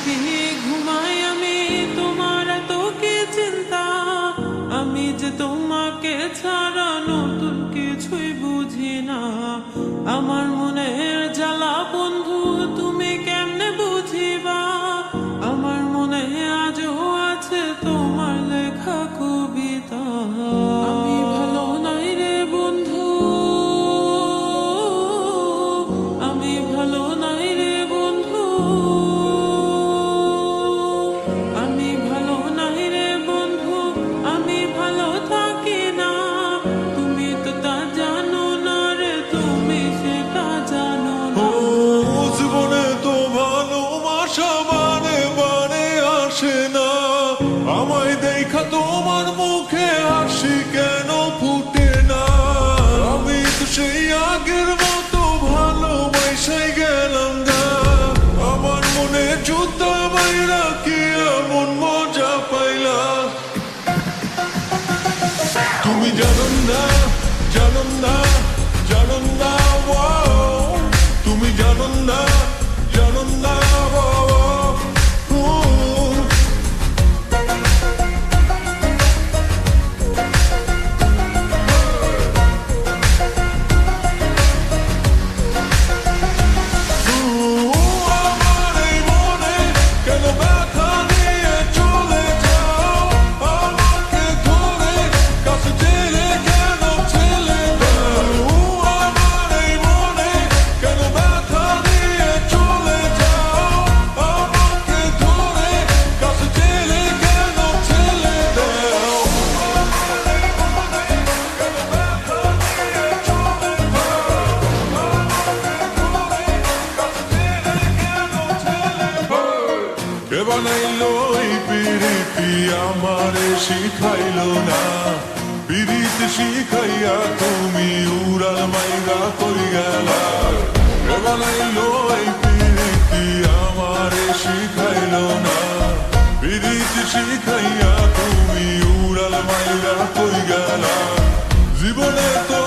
কি ঘুমাই আমি, তোমার এত কি চিন্তা। আমি যে তোমাকে ছাড়া নতুন কিছুই বুঝি না। আমার মনের জ্বালা বন্ধু তুমি কেমনে বুঝিবা। আমার মনে আজও আছে তোমার লেখা কবিতা। আমি ভালো নাই রে বন্ধু, আমি ভালো নাই রে বন্ধু, আমি ভালো নাই রে বন্ধু, আমি ভালো থাকি না। তুমি তো তা জানো না রে, তুমি সেটা জানো না। জীবনে তো ভালোবাসা বানে বানে আসে না। আমায় দেখা তোমার মুখে হাসি কেন ফুটে না। আমি তো সেই আগের মতো ভালোবাসাই গেলাম না। আমার মনে জুতা বাইরা কি এমন মজা পাইলা। তুমি জানো না, জানো না, জানো না, তুমি জানো না, জানো না, আমার এই মনে কেন ব্যথা নিয়ে চলে যাও। আমাকে ধরে কাছে টেনে কেন ঠেলে দাও। আমার এই মনে কেন ব্যথা নিয়ে চলে যাও। আমাকে ধরে কাছে টেনে কেন ঠেলে দাও। কে বানাইলো এই পিরিতি আমারে শিখাইলো না। পিরিতি শিখাইয়া তুমি উড়াল মাইরা কই গেলা। কে বানাইলো এই পিরিতি আমারে শিখাইলো না। পিরিতি শিখাইয়া তুমি উড়াল মাইরা কই গেলা। জীবনে তো